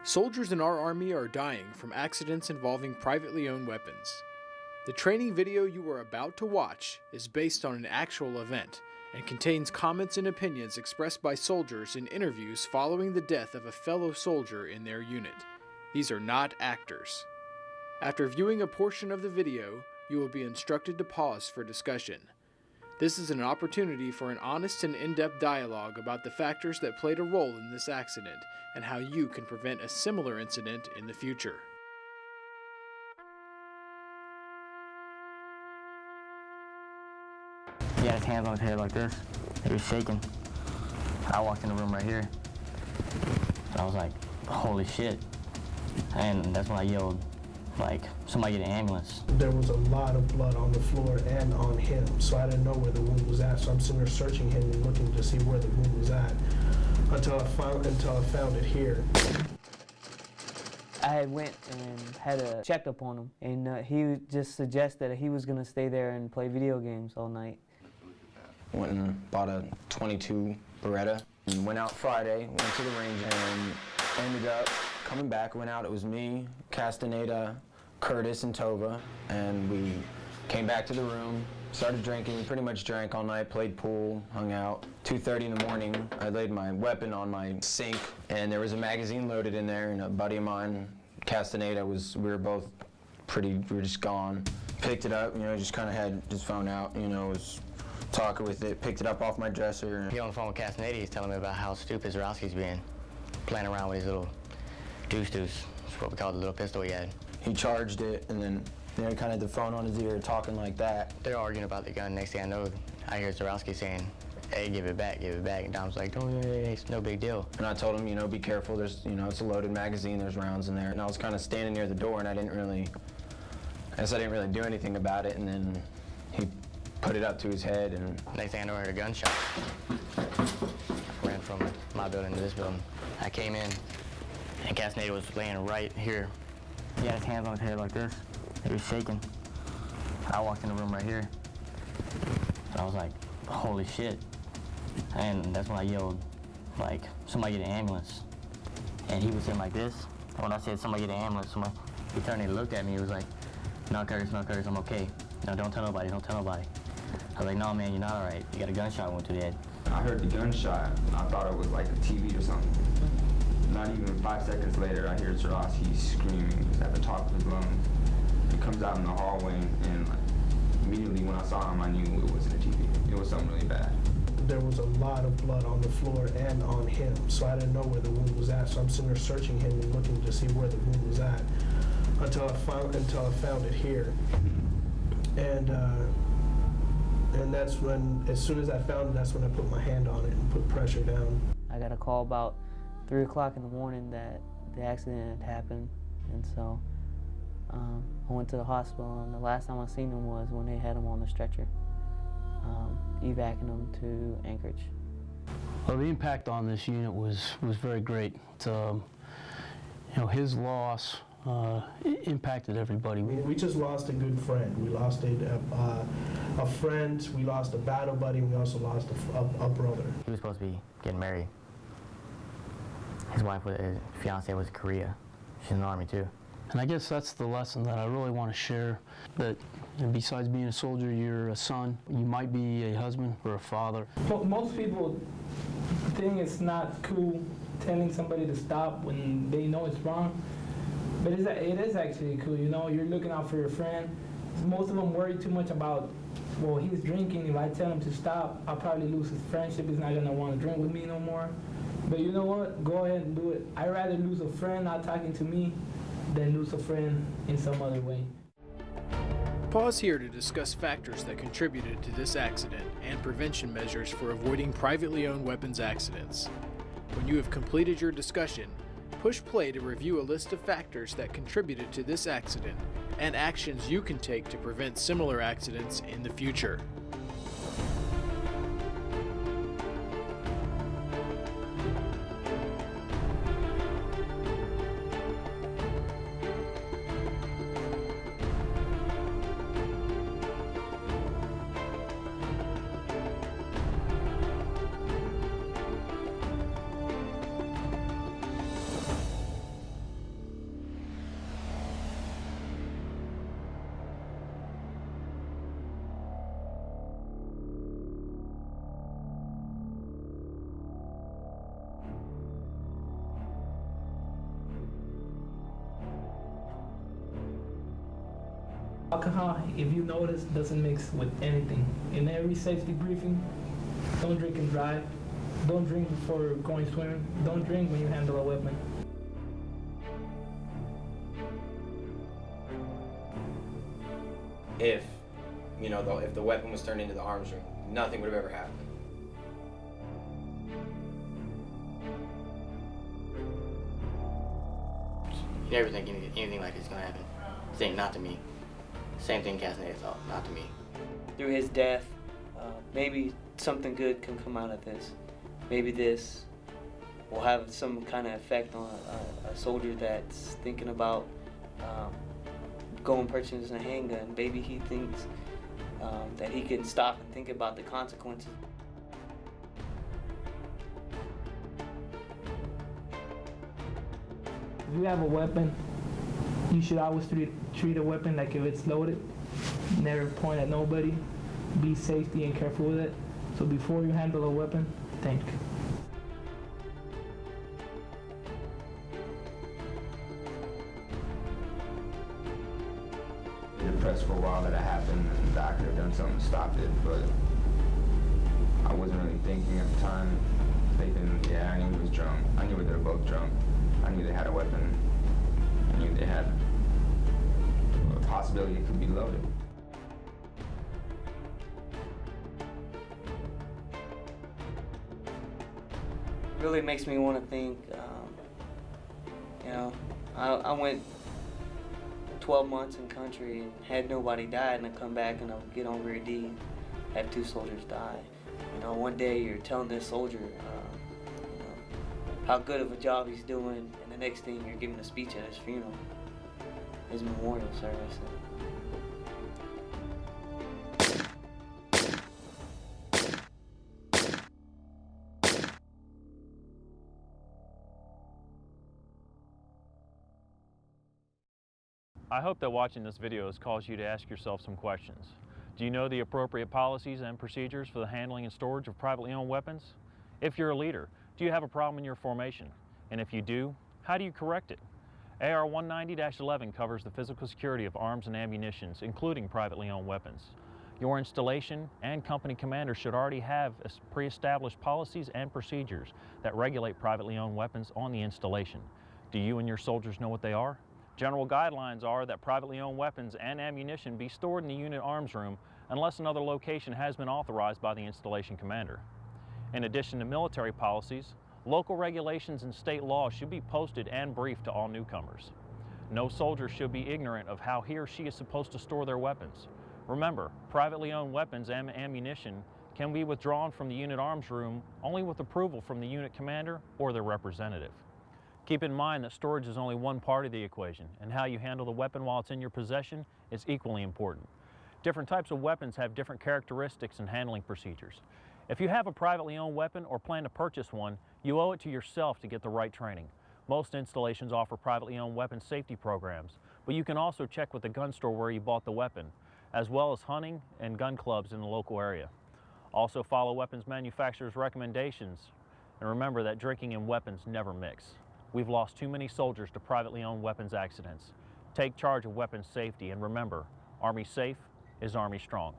Soldiers in our Army are dying from accidents involving privately owned weapons. The training video you are about to watch is based on an actual event and contains comments and opinions expressed by soldiers in interviews following the death of a fellow soldier in their unit. These are not actors. After viewing a portion of the video, you will be instructed to pause for discussion. This is an opportunity for an honest and in-depth dialogue about the factors that played a role in this accident and how you can prevent a similar incident in the future. He had his hands on his head like this. He was shaking. I walked in the room right here. I was like, holy shit. And that's when I yelled, like, somebody get an ambulance. There was a lot of blood on the floor and on him, so I didn't know where the wound was at. So I'm sitting there searching him and looking to see where the wound was at until I found it here. I had went and had a checkup on him, and he just suggested that he was going to stay there and play video games all night. Went and bought a .22 Beretta and went out Friday, went to the range and ended up coming back, went out, it was me, Castaneda, Curtis, and Tova, and we came back to the room, started drinking. We pretty much drank all night, played pool, hung out. 2:30 in the morning, I laid my weapon on my sink, and there was a magazine loaded in there, and a buddy of mine, Castaneda, we were just gone. Picked it up, just kind of had his phone out, was talking with it, picked it up off my dresser. He on the phone with Castaneda, he's telling me about how stupid Zarowski's being, playing around with his little deuce. That's what we call the little pistol he had. He charged it, and then he kind of had the phone on his ear, talking like that. They're arguing about the gun. Next thing I know, I hear Zarowski saying, hey, give it back. And Dom's like, oh, yeah, it's no big deal. And I told him, be careful. There's, it's a loaded magazine. There's rounds in there. And I was kind of standing near the door, and I didn't really do anything about it. And then he put it up to his head, and next thing I know, I heard a gunshot. I ran from my building to this building. I came in, and Castaneda was laying right here. He had his hands on his head like this. He was shaking. I walked in the room right here. I was like, holy shit. And that's when I yelled, like, somebody get an ambulance. And he was sitting like this. When I said somebody get an ambulance, he turned and looked at me. He was like, no, Curtis, I'm okay. No, don't tell nobody. I was like, no, man, you're not all right. You got a gunshot wound to the head. I heard the gunshot. I thought it was like a TV or something. Not even 5 seconds later, I hear Zarowski screaming just at the top of his lungs. He comes out in the hallway, and immediately when I saw him, I knew it wasn't a TV. It was something really bad. There was a lot of blood on the floor and on him, so I didn't know where the wound was at. So I'm sitting there searching him and looking to see where the wound was at until I found it here. And that's when, as soon as I found it, that's when I put my hand on it and put pressure down. I got a call about 3 o'clock in the morning that the accident had happened, and so I went to the hospital, and the last time I seen him was when they had him on the stretcher, evacing him to Anchorage. Well, the impact on this unit was very great. His loss impacted everybody. We just lost a good friend. We lost a friend, we lost a battle buddy, and we also lost a brother. He was supposed to be getting married. His fiance was in Korea. She's in the Army too. And I guess that's the lesson that I really want to share, that besides being a soldier, you're a son. You might be a husband or a father. Most people think it's not cool telling somebody to stop when they know it's wrong. But it is actually cool, you're looking out for your friend. Most of them worry too much about, well, he's drinking. If I tell him to stop, I'll probably lose his friendship. He's not gonna want to drink with me no more. But you know what? Go ahead and do it. I'd rather lose a friend not talking to me than lose a friend in some other way. Pause here to discuss factors that contributed to this accident and prevention measures for avoiding privately owned weapons accidents. When you have completed your discussion, push play to review a list of factors that contributed to this accident and actions you can take to prevent similar accidents in the future. Alcohol, if you notice, doesn't mix with anything. In every safety briefing, don't drink and drive. Don't drink before going swimming. Don't drink when you handle a weapon. If, if the weapon was turned into the arms room, nothing would have ever happened. You never think anything like it's gonna happen. Saying not to me. Same thing Castaneda thought, not to me. Through his death, maybe something good can come out of this. Maybe this will have some kind of effect on a soldier that's thinking about going purchasing a handgun. Maybe he thinks that he can stop and think about the consequences. If you have a weapon, you should always treat a weapon like if it's loaded. Never point at nobody. Be safety and careful with it. So before you handle a weapon, think. Depressed for a while that it happened, and I could have done something to stop it, but I wasn't really thinking at the time. Thinking, yeah, I knew he was drunk. I knew they were both drunk. I knew they had a weapon. I knew they had a possibility it could be loaded. Really makes me want to think, I went 12 months in country and had nobody die, and I come back and I'll get on Rear D, have 2 soldiers die. One day you're telling this soldier, how good of a job he's doing, and the next thing you're giving a speech at his funeral, his memorial service. I hope that watching this video has caused you to ask yourself some questions. Do you know the appropriate policies and procedures for the handling and storage of privately owned weapons? If you're a leader, do you have a problem in your formation? And if you do, how do you correct it? AR 190-11 covers the physical security of arms and ammunition, including privately owned weapons. Your installation and company commander should already have pre-established policies and procedures that regulate privately owned weapons on the installation. Do you and your soldiers know what they are? General guidelines are that privately owned weapons and ammunition be stored in the unit arms room unless another location has been authorized by the installation commander. In addition to military policies, local regulations and state laws should be posted and briefed to all newcomers. No soldier should be ignorant of how he or she is supposed to store their weapons. Remember, privately owned weapons and ammunition can be withdrawn from the unit arms room only with approval from the unit commander or their representative. Keep in mind that storage is only one part of the equation, and how you handle the weapon while it's in your possession is equally important. Different types of weapons have different characteristics and handling procedures. If you have a privately owned weapon or plan to purchase one, you owe it to yourself to get the right training. Most installations offer privately owned weapon safety programs, but you can also check with the gun store where you bought the weapon, as well as hunting and gun clubs in the local area. Also follow weapons manufacturers' recommendations, and remember that drinking and weapons never mix. We've lost too many soldiers to privately owned weapons accidents. Take charge of weapons safety, and remember, Army safe is Army strong.